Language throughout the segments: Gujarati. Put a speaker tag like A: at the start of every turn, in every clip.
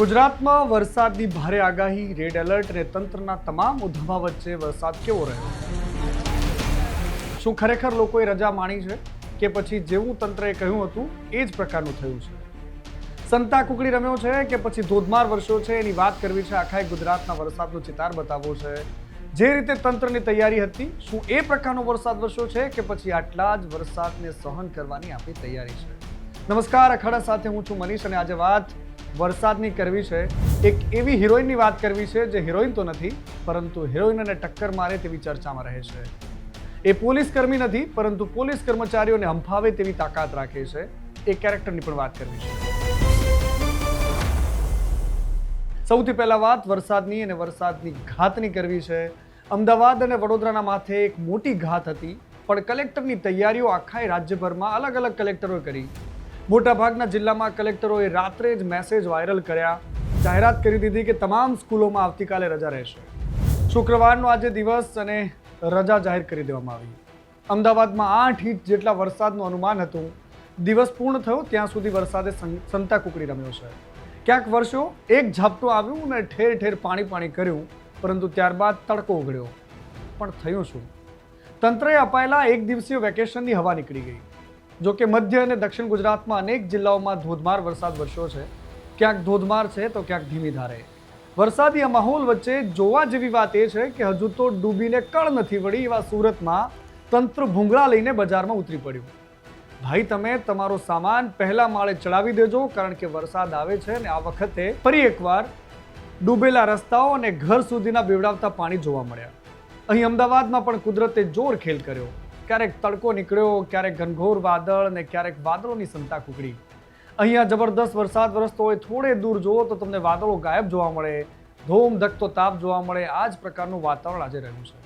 A: ગુજરાતમાં વરસાદની ભારે આગાહી, રેડ એલર્ટ અને તંત્રના તમામ ઉદ્ધમા વચ્ચે વરસાદ કેવો રહ્યો? શું ખરેખર લોકોએ રજા માણી છે કે પછી જેવું તંત્રએ કહ્યું હતું એ જ પ્રકારનું થયું છે? સંતા કુકડી રમ્યો છે કે પછી ધોધમાર વરસ્યો છે? એની વાત કરવી છે. આખા ગુજરાતના વરસાદનો ચિતાર બતાવવો છે. જે રીતે તંત્રની તૈયારી હતી, શું એ પ્રકારનો વરસાદ વરસ્યો છે કે પછી આટલા જ વરસાદને સહન કરવાની આપણી તૈયારી છે? નમસ્કાર, અખાડા સાથે હું છું મનીષ અને આજે વાત વરસાદની કરવી છે. એક એવી હિરોઈનની વાત કરવી છે જે હિરોઈન તો નથી, પરંતુ હિરોઈનને ટક્કર મારે તેવી ચર્ચામાં રહે છે. એ પોલીસ કર્મી નથી, પરંતુ પોલીસ કર્મચારીઓને હંફાવે તેવી તાકાત રાખે છે. એ કેરેક્ટરની પણ વાત કરવી છે. સૌથી પહેલા વાત વરસાદની અને વરસાદની ઘાતની કરવી છે. અમદાવાદ અને વડોદરાના માથે એક મોટી ઘાત હતી, પણ કલેક્ટરની તૈયારીઓ આખા રાજ્યભરમાં અલગ અલગ કલેક્ટરોએ કરી. મોટાભાગના જિલ્લામાં કલેક્ટરોએ રાત્રે જ મેસેજ વાયરલ કર્યા, જાહેરાત કરી દીધી કે તમામ સ્કૂલોમાં આવતીકાલે રજા રહેશે. શુક્રવારનો આજે દિવસ અને રજા જાહેર કરી દેવામાં આવી. અમદાવાદમાં 8 ઇંચ જેટલા વરસાદનું અનુમાન હતું. દિવસ પૂર્ણ થયો ત્યાં સુધી વરસાદે સંતા કુકડી રમ્યો છે. ક્યાંક વરસ્યો, એક ઝાપટું આવ્યું અને ઠેર ઠેર પાણી કર્યું, પરંતુ ત્યારબાદ તડકો ઉઘડ્યો. પણ થયું શું? તંત્રએ અપાયેલા એક દિવસીય વેકેશનની હવા નીકળી ગઈ. જો કે મધ્ય અને દક્ષિણ ગુજરાતમાં અનેક જિલ્લાઓમાં ધોધમાર વરસાદ વરસ્યો છે. ક્યાંક ધોધમાર છે તો ક્યાંક ધીમી ધારે. વરસાદી આ માહોલ વચ્ચે જોવા જેવી વાત એ છે કે હજુ તો ડૂબીને કળ નથી વળી એવા સુરતમાં તંત્ર ભૂંગળા લઈને બજારમાં ઉતરી પડ્યું. ભાઈ, તમે તમારો સામાન પહેલા માળે ચડાવી દેજો, કારણ કે વરસાદ આવે છે અને આ વખતે ફરી એકવાર ડૂબેલા રસ્તાઓ અને ઘર સુધીના બેવડાવતા પાણી જોવા મળ્યા. અહીં અમદાવાદમાં પણ કુદરતે જોર ખેલ કર્યો. ક્યારેક તડકો નીકળ્યો, ક્યારેક ઘનઘોર વાદળ અને ક્યારેક વાદળોની સંતા કુકડી. અહીંયા જબરદસ્ત વરસાદ વરસતો હોય, થોડે દૂર જુઓ તો તમને વાદળો ગાયબ જોવા મળે, ધોમ ધકતો તાપ જોવા મળે. આ જ પ્રકારનું વાતાવરણ આજે રહ્યું છે.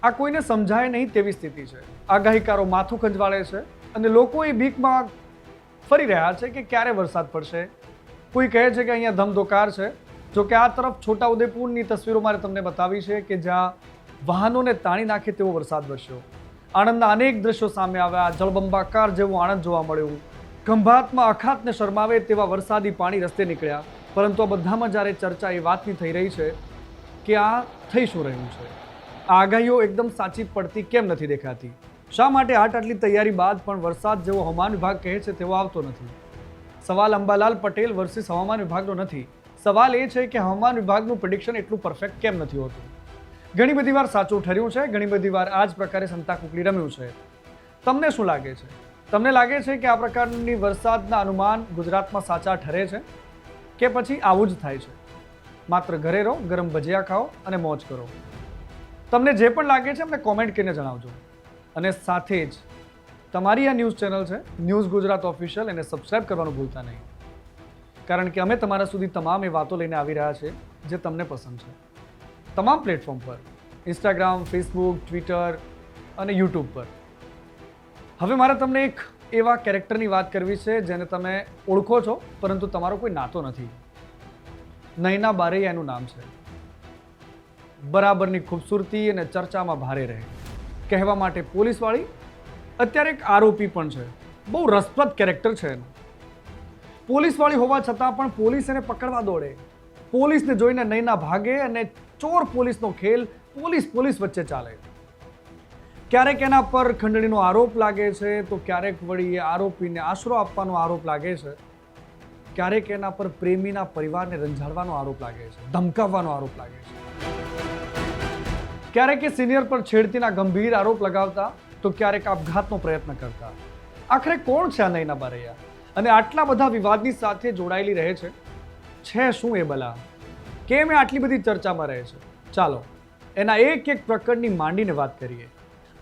A: આ કોઈને સમજાય નહીં તેવી સ્થિતિ છે. આગાહીકારો માથું ખંજવાળે છે અને લોકો એ બીકમાં ફરી રહ્યા છે કે ક્યારે વરસાદ પડશે. કોઈ કહે છે કે અહીંયા ધમધોકાર છે. જો કે આ તરફ છોટાઉદેપુરની તસવીરો મારે તમને બતાવી છે કે જ્યાં વાહનોને તાણી નાખે તેવો વરસાદ વરસ્યો. આણંદના અનેક દ્રશ્યો સામે આવ્યા. જળબંબાકાર જેવું આણંદ જોવા મળ્યું. ખંભાતમાં અખાતને શરમાવે તેવા વરસાદી પાણી રસ્તે નીકળ્યા. પરંતુ આ બધામાં જ્યારે ચર્ચા એ વાતની થઈ રહી છે કે આ થઈ શું રહ્યું છે? આ આગાહીઓ એકદમ સાચી પડતી કેમ નથી દેખાતી? શા માટે આટલી તૈયારી બાદ પણ વરસાદ જેવો હવામાન વિભાગ કહે છે તેવો આવતો નથી? સવાલ અંબાલાલ પટેલ વર્સિસ હવામાન વિભાગનો નથી. સવાલ એ છે કે હવામાન વિભાગનું પ્રિડિક્શન એટલું પરફેક્ટ કેમ નથી હોતું? ઘણી બધી વાર સાચું ઠર્યું છે, ઘણી બધી વાર આ જ પ્રકારે સંતા કુકડી રમ્યું છે. તમને શું લાગે છે? તમને લાગે છે કે આ પ્રકારની વરસાદના અનુમાન ગુજરાતમાં સાચા ઠરે છે કે પછી આવું જ થાય છે? માત્ર ઘરે રહો, ગરમ ભજીયા ખાઓ અને મોજ કરો. તમને જે પણ લાગે છે અમને કોમેન્ટ કરીને જણાવજો. અને સાથે જ તમારી આ ન્યૂઝ ચેનલ છે ન્યૂઝ ગુજરાત ઓફિશિયલ, એને સબસ્ક્રાઇબ કરવાનું ભૂલતા નહીં, કારણ કે અમે તમારા સુધી તમામ એ વાતો લઈને આવી રહ્યા છે જે તમને પસંદ છે. તમામ પ્લેટફોર્મ પર, ઇન્સ્ટાગ્રામ, ફેસબુક, ટ્વિટર અને યુટ્યુબ પર. હવે મારે તમને એક એવા કેરેક્ટરની વાત કરવી છે જેને તમે ઓળખો છો, પરંતુ તમારો કોઈ નાતો નથી. નયના બારૈયા એનું નામ છે. બરાબરની ખૂબસૂરતી અને ચર્ચામાં ભારે રહે. કહેવા માટે પોલીસવાળી, અત્યારે એક આરોપી પણ છે. બહુ રસપ્રદ કેરેક્ટર છે એનું. પોલીસવાળી હોવા છતાં પણ પોલીસ એને પકડવા દોડે. પોલીસને જોઈને નયના ભાગે અને ચોર પોલીસનો ખેલ પોલીસ વચ્ચે ચાલે. ક્યારેક એના પર ખંડણીનો આરોપ લાગે છે તો ક્યારેક વળી એ આરોપીને આશરો આપવાનો આરોપ લાગે છે. ક્યારેક એના પર પ્રેમીના પરિવારને રંજાડવાનો આરોપ લાગે છે, ધમકાવવાનો આરોપ લાગે છે. ક્યારેક એ સિનિયર પર છેડતીના ગંભીર આરોપ લગાવતા તો ક્યારેક આપઘાતનો પ્રયત્ન કરતા. આખરે કોણ છે આ નયના બારૈયા? અને આટલા બધા વિવાદની સાથે જોડાયેલી રહે છે શું એ બલા? કેમ એ આટલી બધી ચર્ચામાં રહે છે? ચાલો એના એક પ્રકરણની માંડીને વાત કરીએ.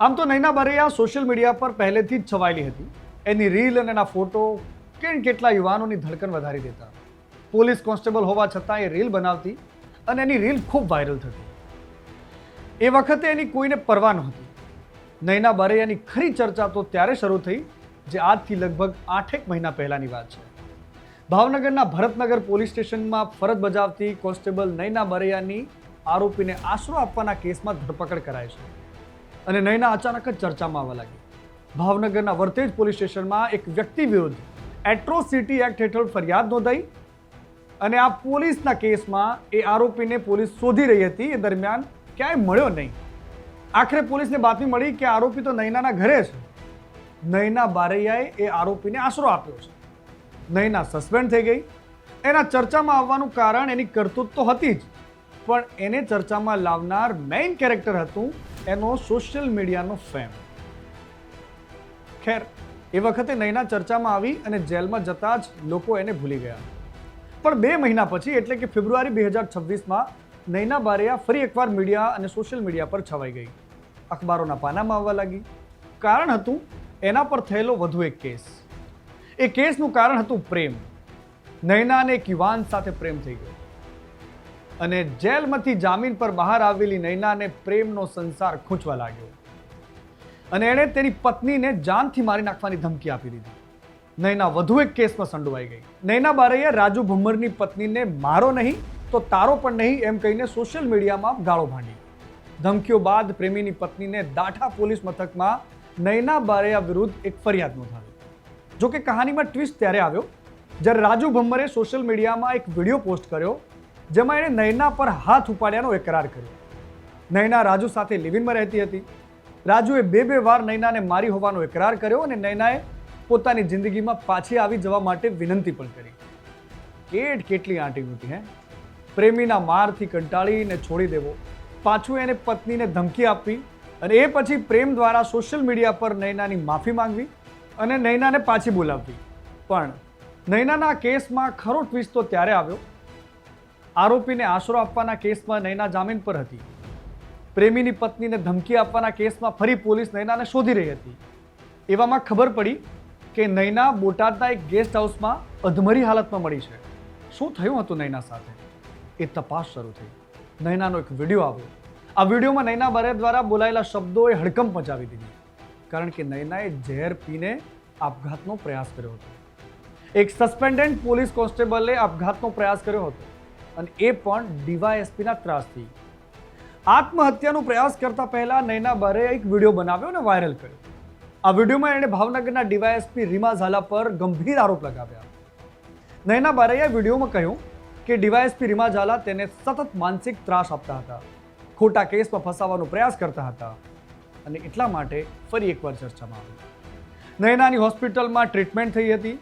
A: આમ તો નયના બારૈયા સોશિયલ મીડિયા પર પહેલેથી જ છવાયેલી હતી. એની રીલ અને એના ફોટો કેટલા યુવાનોની ધડકન વધારી દેતા. પોલીસ કોન્સ્ટેબલ હોવા છતાં એ રીલ બનાવતી અને એની રીલ ખૂબ વાયરલ થતી. એ વખતે એની કોઈને પરવા નહોતી. નયના બારૈયાની ખરી ચર્ચા તો ત્યારે શરૂ થઈ જે આજથી લગભગ 8 મહિના પહેલાની વાત છે. ભાવનગરના ભરતનગર પોલીસ સ્ટેશનમાં ફરજ બજાવતી કોન્સ્ટેબલ નયના બારૈયાની આરોપીને આશરો આપવાના કેસમાં ધરપકડ કરાય છે અને નયના અચાનક જ ચર્ચામાં આવવા લાગી. ભાવનગરના વર્તેજ પોલીસ સ્ટેશનમાં એક વ્યક્તિ વિરુદ્ધ એટ્રોસિટી એક્ટ હેઠળ ફરિયાદ નોંધાઈ અને આ પોલીસના કેસમાં એ આરોપીને પોલીસ શોધી રહી હતી એ દરમિયાન ક્યાંય મળ્યો નહીં. આખરે પોલીસને બાતમી મળી કે આરોપી તો નૈનાના ઘરે છે. નૈના બારૈયાએ એ આરોપીને આશરો આપ્યો છે. નૈના સસ્પેન્ડ થઈ ગઈ. એના ચર્ચામાં આવવાનું કારણ એની કરતૂત તો હતી જ, પણ એને ચર્ચામાં લાવનાર મેઇન કેરેક્ટર હતું એનો સોશિયલ મીડિયાનો ફેમ. ખેર, એ વખતે નૈના ચર્ચામાં આવી અને જેલમાં જતા જ લોકો એને ભૂલી ગયા. પણ 2 મહિના પછી એટલે કે ફેબ્રુઆરી 2026માં નૈના બારૈયા ફરી એકવાર મીડિયા અને સોશિયલ મીડિયા પર છવાઈ ગઈ. અખબારોના પાનામાં આવવા લાગી. કારણ હતું એના પર થયેલો વધુ એક કેસ. એ કેસનું કારણ હતું પ્રેમ. નૈનાને એક યુવાન સાથે પ્રેમ થઈ ગયો અને જેલમાંથી જામીન પર બહાર આવેલી નૈનાને પ્રેમનો સંસાર ખૂંચવા લાગ્યો અને એણે તેની પત્નીને જાનથી મારી નાખવાની ધમકી આપી દીધી. નૈના વધુ એક કેસમાં સંડોવાઈ ગઈ. નૈના બારૈયાએ રાજુ ભમ્મરની પત્નીને મારો નહીં તો તારો પણ નહીં એમ કહીને સોશિયલ મીડિયામાં ગાળો ભાંડી. ધમકીઓ બાદ પ્રેમીની પત્નીને દાઠા પોલીસ મથકમાં નૈના બારૈયા વિરુદ્ધ એક ફરિયાદ નોંધાવી. જોકે કહાનીમાં ટ્વિસ્ટ ત્યારે આવ્યો જ્યારે રાજુ ભમ્મરે સોશિયલ મીડિયામાં એક વિડીયો પોસ્ટ કર્યો જેમાં એણે નૈના પર હાથ ઉપાડ્યાનો એકરાર કર્યો. નૈના રાજુ સાથે લિવિંગમાં રહેતી હતી. રાજુએ 2 વાર નૈનાને મારી હોવાનો એકરાર કર્યો અને નૈનાએ પોતાની જિંદગીમાં પાછી આવી જવા માટે વિનંતી પણ કરી. કેટલી આંટી નહોતી હે! પ્રેમીના મારથી કંટાળીને છોડી દેવો, પાછું એને પત્નીને ધમકી આપવી અને એ પછી પ્રેમ દ્વારા સોશિયલ મીડિયા પર નૈનાની માફી માંગવી અને નૈનાને પાછી બોલાવવી. પણ નૈનાના કેસમાં ખરો ટ્વિસ્ટ તો ત્યારે આવ્યો. આરોપીને આશરો આપવાના કેસમાં નૈના જામીન પર હતી. પ્રેમીની પત્નીને ધમકી આપવાના કેસમાં ફરી પોલીસ નૈનાને શોધી રહી હતી. એવામાં ખબર પડી કે નૈના બોટાદના એક ગેસ્ટ હાઉસમાં અધમરી હાલતમાં મળી છે. શું થયું હતું નૈના સાથે? એ તપાસ શરૂ થઈ. નૈનાનો એક વિડીયો આવ્યો. આ વિડીયોમાં નૈના બારૈયા દ્વારા બોલાયેલા શબ્દોએ હડકંપ મચાવી દીધી. કારણ કે નૈનાએ ઝેર પીને આપઘાતનો પ્રયાસ કર્યો હતો. એક સસ્પેન્ડેડ પોલીસ કોન્સ્ટેબલે આપઘાતનો પ્રયાસ કર્યો હતો અને એ પણ ડીવાયએસપીના ત્રાસથી. આત્મહત્યાનો પ્રયાસ કરતા પહેલા નૈના બારૈયાએ એક વિડીયો બનાવ્યો અને વાયરલ કર્યો. આ વિડીયોમાં એણે ભાવનગરના ડીવાયએસપી રીમા ઝાલા પર ગંભીર આરોપ લગાવ્યા. નૈના બારૈયાએ વિડીયોમાં કહ્યું કે ડીવાયએસપી રીમા ઝાલા તેને સતત માનસિક ત્રાસ આપતા હતા, ખોટા કેસમાં ફસાવવાનો પ્રયાસ કરતા હતા અને એટલા માટે ફરી એકવાર ચર્ચામાં આવી. નૈનાની હોસ્પિટલમાં ટ્રીટમેન્ટ થઈ હતી.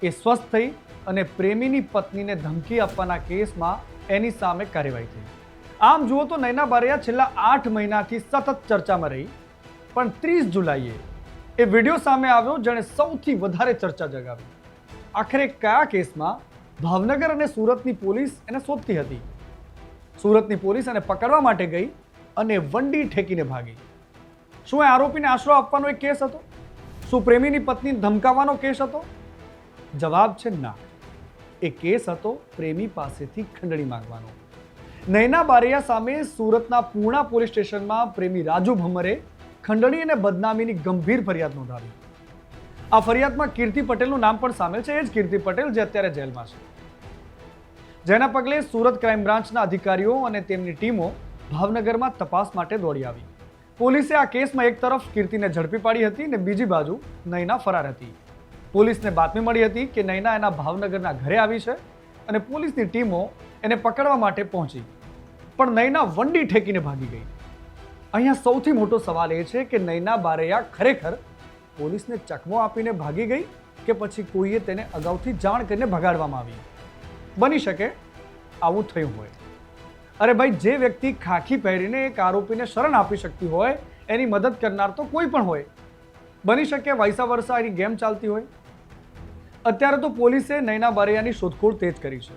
A: એ સ્વસ્થ થઈ અને પ્રેમીની પત્નીને ધમકી આપવાના કેસમાં એની સામે કાર્યવાહી થઈ. આમ જુઓ તો નૈના બારૈયા છેલ્લા 8 મહિનાથી સતત ચર્ચામાં રહી. પણ 30 જુલાઈએ એ વિડીયો સામે આવ્યો જેણે સૌથી વધારે ચર્ચા જગાવી. આખરે કયા કેસમાં? ભાવનગર અને સુરતની પોલીસ એને શોધતી હતી. સુરતની પોલીસ એને પકડવા માટે ગઈ અને વંડી ઠેકીને ભાગી. શું એ આરોપીને આશરો આપવાનો એક કેસ હતો? શું પ્રેમીની પત્નીને ધમકાવવાનો કેસ હતો? જવાબ છે ના. એ કેસ હતો પ્રેમી પાસેથી ખંડણી માંગવાનો. નૈના બારૈયા સામે સુરતના પૂર્ણા પોલીસ સ્ટેશનમાં પ્રેમી રાજુ ભમ્મરે ખંડણી અને બદનામીની ગંભીર ફરિયાદ નોંધાવી. આ ફરિયાદમાં કીર્તિ પટેલનું નામ પણ સામેલ છે. એ જ કીર્તિ પટેલ જે અત્યારે જેલમાં છે. જેના પગલે સુરત ક્રાઇમ બ્રાન્ચના અધિકારીઓ અને તેમની ટીમો ભાવનગરમાં તપાસ માટે દોડી આવી. પોલીસે આ કેસમાં એક તરફ કીર્તિને ઝડપી પાડી હતી અને બીજી બાજુ નૈના ફરાર હતી. પોલીસને બાતમી મળી હતી કે નૈના એના ભાવનગરના ઘરે આવી છે અને પોલીસની ટીમો એને પકડવા માટે પહોંચી. પણ નૈના વંડી ઠેકીને ભાગી ગઈ. અહીંયા સૌથી મોટો સવાલ એ છે કે નૈના બારૈયા ખરેખર પોલીસને ચકમો આપીને ભાગી ગઈ કે પછી કોઈએ તેને અગાઉથી જાણ કરીને ભગાડવામાં આવી? બની શકે આવું થયું હોય. અરે ભાઈ, જે વ્યક્તિ ખાખી પહેરીને એક આરોપીને શરણ આપી શકતી હોય એની મદદ કરનાર તો કોઈ પણ હોય. બની શકે વૈસા વર્ષા એની ગેમ ચાલતી હોય. અત્યારે તો પોલીસે નૈના બારૈયાની શોધખોળ તેજ કરી છે.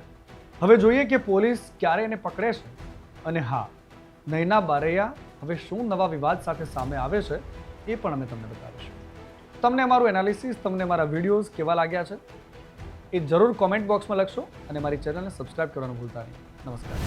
A: હવે જોઈએ કે પોલીસ ક્યારે એને પકડે છે. અને હા, નૈના બારૈયા હવે શું નવા વિવાદ સાથે સામે આવે છે એ પણ અમે તમને બતાવીશું. તમને અમારું એનાલિસિસ, તમને મારા વિડીયોઝ કેવા લાગ્યા છે એ જરૂર કોમેન્ટ બોક્સમાં લખશો અને મારી ચેનલને સબસ્ક્રાઇબ કરવાનું ભૂલતા નહીં. નમસ્કાર.